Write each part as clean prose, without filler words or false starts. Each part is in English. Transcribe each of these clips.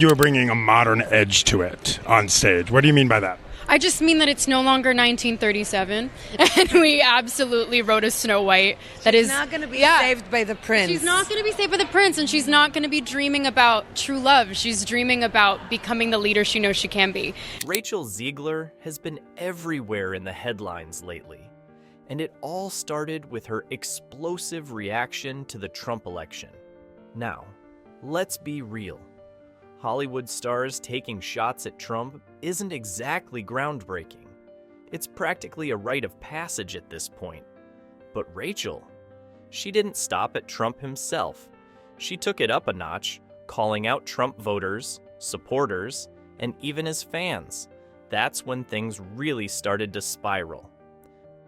You were bringing a modern edge to it on stage. What do you mean by that? I just mean that it's no longer 1937, and we absolutely wrote a Snow White that is not going to be saved by the prince. She's not going to be saved by the prince, and she's not going to be dreaming about true love. She's dreaming about becoming the leader she knows she can be. Rachel Zegler has been everywhere in the headlines lately, and it all started with her explosive reaction to the Trump election. Now, let's be real. Hollywood stars taking shots at Trump isn't exactly groundbreaking. It's practically a rite of passage at this point. But Rachel, she didn't stop at Trump himself. She took it up a notch, calling out Trump voters, supporters, and even his fans. That's when things really started to spiral.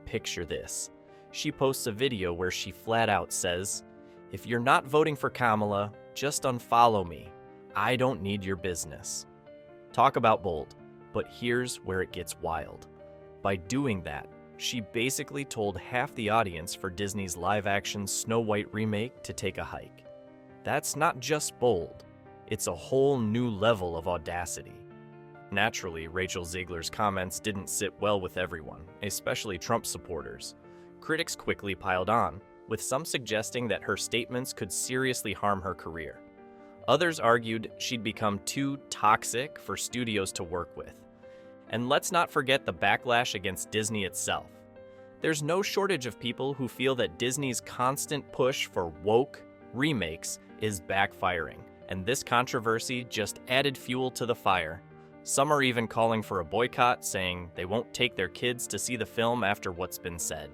Picture this. She posts a video where she flat out says, "If you're not voting for Kamala, just unfollow me. I don't need your business." Talk about bold, but here's where it gets wild. By doing that, she basically told half the audience for Disney's live-action Snow White remake to take a hike. That's not just bold, it's a whole new level of audacity. Naturally, Rachel Zegler's comments didn't sit well with everyone, especially Trump supporters. Critics quickly piled on, with some suggesting that her statements could seriously harm her career. Others argued she'd become too toxic for studios to work with. And let's not forget the backlash against Disney itself. There's no shortage of people who feel that Disney's constant push for woke remakes is backfiring, and this controversy just added fuel to the fire. Some are even calling for a boycott, saying they won't take their kids to see the film after what's been said.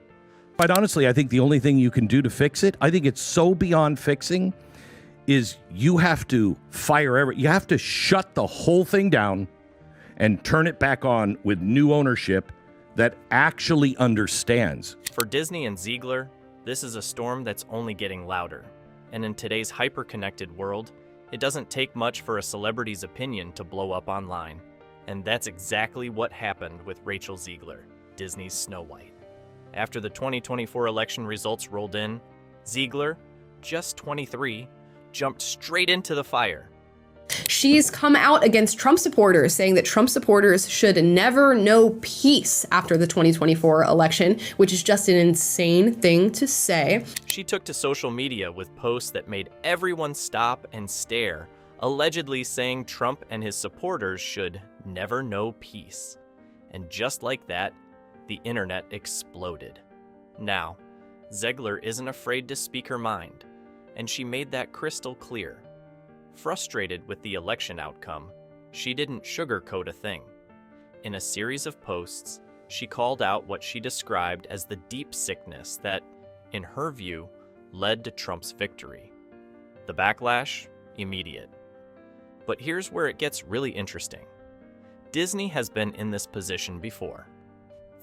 Quite honestly, I think the only thing you can do to fix it, I think it's so beyond fixing, is you have to you have to shut the whole thing down and turn it back on with new ownership that actually understands. For Disney and Zegler, this is a storm that's only getting louder. And in today's hyper-connected world, it doesn't take much for a celebrity's opinion to blow up online. And that's exactly what happened with Rachel Zegler, Disney's Snow White. After the 2024 election results rolled in, Zegler, just 23, jumped straight into the fire. She's come out against Trump supporters, saying that Trump supporters should never know peace after the 2024 election, which is just an insane thing to say. She took to social media with posts that made everyone stop and stare, allegedly saying Trump and his supporters should never know peace. And just like that, the internet exploded. Now, Zegler isn't afraid to speak her mind, and she made that crystal clear. Frustrated with the election outcome, she didn't sugarcoat a thing. In a series of posts, she called out what she described as the deep sickness that, in her view, led to Trump's victory. The backlash? Immediate. But here's where it gets really interesting. Disney has been in this position before.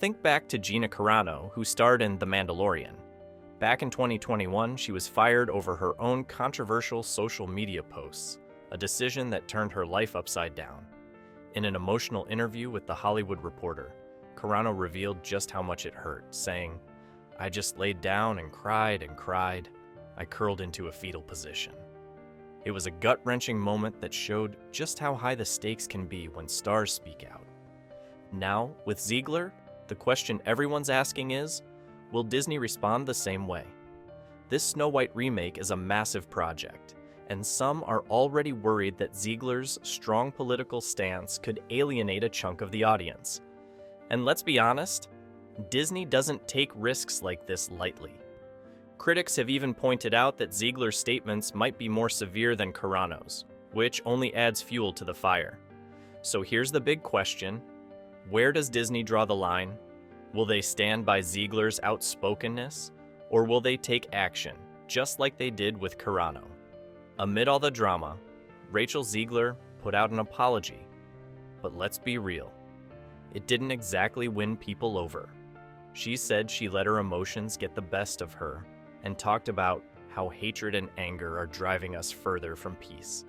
Think back to Gina Carano, who starred in The Mandalorian. Back in 2021, she was fired over her own controversial social media posts, a decision that turned her life upside down. In an emotional interview with The Hollywood Reporter, Carano revealed just how much it hurt, saying, "I just laid down and cried and cried. I curled into a fetal position." It was a gut-wrenching moment that showed just how high the stakes can be when stars speak out. Now, with Zegler, the question everyone's asking is, will Disney respond the same way? This Snow White remake is a massive project, and some are already worried that Zegler's strong political stance could alienate a chunk of the audience. And let's be honest, Disney doesn't take risks like this lightly. Critics have even pointed out that Zegler's statements might be more severe than Carano's, which only adds fuel to the fire. So here's the big question: where does Disney draw the line? Will they stand by Zegler's outspokenness, or will they take action, just like they did with Carano? Amid all the drama, Rachel Zegler put out an apology. But let's be real, it didn't exactly win people over. She said she let her emotions get the best of her and talked about how hatred and anger are driving us further from peace.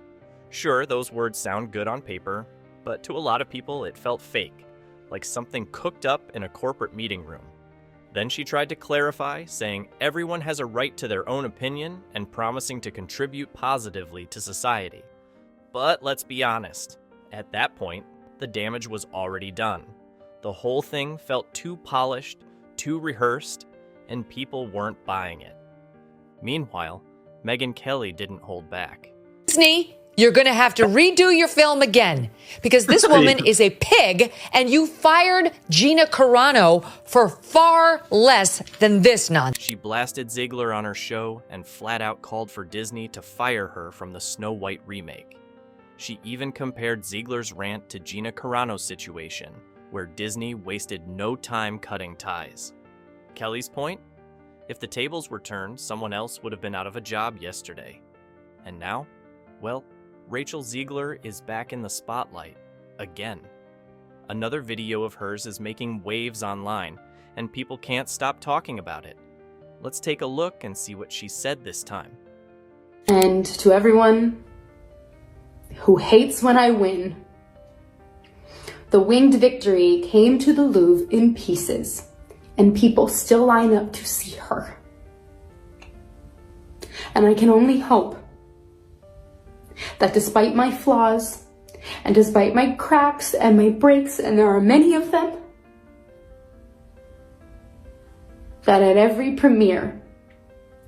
Sure, those words sound good on paper, but to a lot of people it felt fake, like something cooked up in a corporate meeting room. Then she tried to clarify, saying everyone has a right to their own opinion and promising to contribute positively to society. But let's be honest, at that point, the damage was already done. The whole thing felt too polished, too rehearsed, and people weren't buying it. Meanwhile, Megyn Kelly didn't hold back. Disney, you're going to have to redo your film again because this woman is a pig and you fired Gina Carano for far less than this nonsense. She blasted Zegler on her show and flat out called for Disney to fire her from the Snow White remake. She even compared Zegler's rant to Gina Carano's situation, where Disney wasted no time cutting ties. Kelly's point? If the tables were turned, someone else would have been out of a job yesterday. And now? Well, Rachel Zegler is back in the spotlight, again. Another video of hers is making waves online, and people can't stop talking about it. Let's take a look and see what she said this time. And to everyone who hates when I win, the winged victory came to the Louvre in pieces, and people still line up to see her. And I can only hope that despite my flaws, and despite my cracks and my breaks, and there are many of them, that at every premiere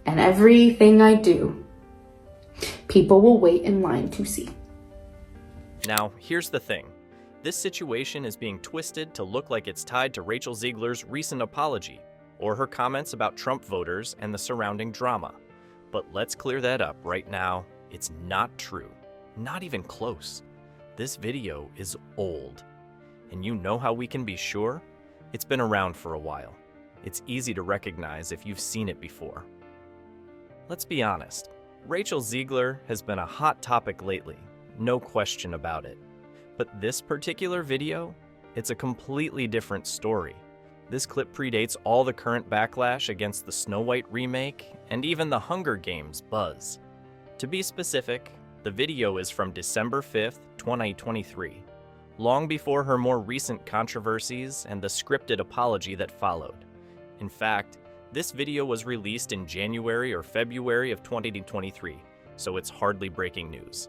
and everything I do, people will wait in line to see. Now, here's the thing. This situation is being twisted to look like it's tied to Rachel Zegler's recent apology, or her comments about Trump voters and the surrounding drama. But let's clear that up right now. It's not true. Not even close. This video is old. And you know how we can be sure? It's been around for a while. It's easy to recognize if you've seen it before. Let's be honest. Rachel Zegler has been a hot topic lately. No question about it. But this particular video, it's a completely different story. This clip predates all the current backlash against the Snow White remake and even the Hunger Games buzz. To be specific, the video is from December 5th, 2023, long before her more recent controversies and the scripted apology that followed. In fact, this video was released in January or February of 2023, so it's hardly breaking news.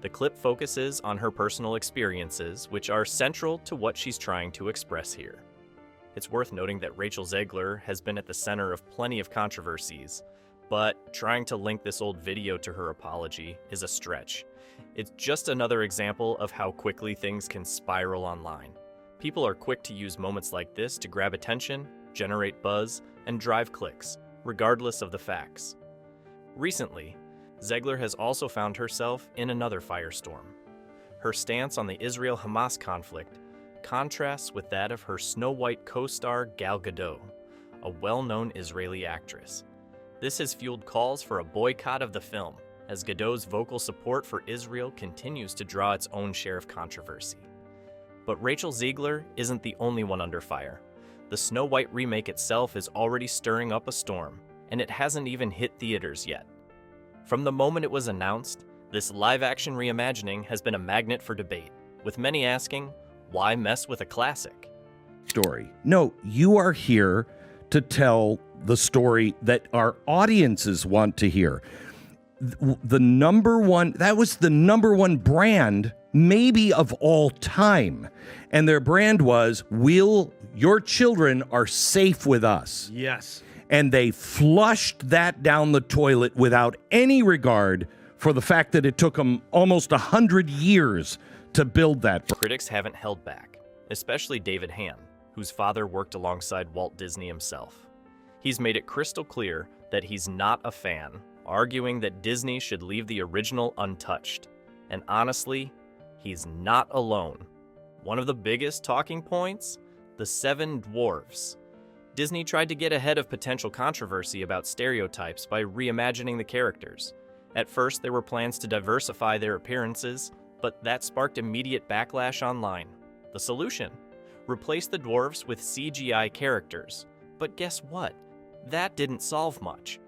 The clip focuses on her personal experiences, which are central to what she's trying to express here. It's worth noting that Rachel Zegler has been at the center of plenty of controversies, but trying to link this old video to her apology is a stretch. It's just another example of how quickly things can spiral online. People are quick to use moments like this to grab attention, generate buzz, and drive clicks, regardless of the facts. Recently, Zegler has also found herself in another firestorm. Her stance on the Israel-Hamas conflict contrasts with that of her Snow White co-star Gal Gadot, a well-known Israeli actress. This has fueled calls for a boycott of the film, as Gadot's vocal support for Israel continues to draw its own share of controversy. But Rachel Zegler isn't the only one under fire. The Snow White remake itself is already stirring up a storm, and it hasn't even hit theaters yet. From the moment it was announced, this live-action reimagining has been a magnet for debate, with many asking, why mess with a classic? Story. No, you are here to tell the story that our audiences want to hear. That was the number one brand, maybe of all time. And their brand was, your children are safe with us. Yes. And they flushed that down the toilet without any regard for the fact that it took them almost 100 years to build that. Critics haven't held back, especially David Hand, whose father worked alongside Walt Disney himself. He's made it crystal clear that he's not a fan, arguing that Disney should leave the original untouched. And honestly, he's not alone. One of the biggest talking points? The 7 Dwarfs. Disney tried to get ahead of potential controversy about stereotypes by reimagining the characters. At first, there were plans to diversify their appearances, but that sparked immediate backlash online. The solution? Replace the dwarves with CGI characters. But guess what? That didn't solve much.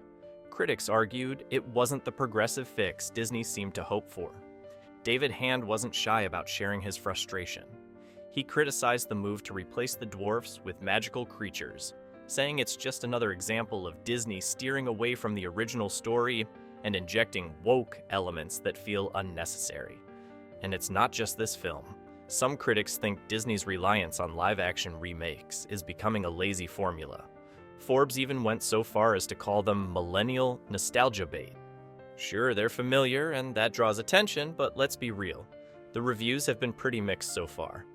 Critics argued it wasn't the progressive fix Disney seemed to hope for. David Hand wasn't shy about sharing his frustration. He criticized the move to replace the dwarfs with magical creatures, saying it's just another example of Disney steering away from the original story and injecting woke elements that feel unnecessary. And it's not just this film. Some critics think Disney's reliance on live-action remakes is becoming a lazy formula. Forbes even went so far as to call them millennial nostalgia bait. Sure, they're familiar and that draws attention, but let's be real. The reviews have been pretty mixed so far.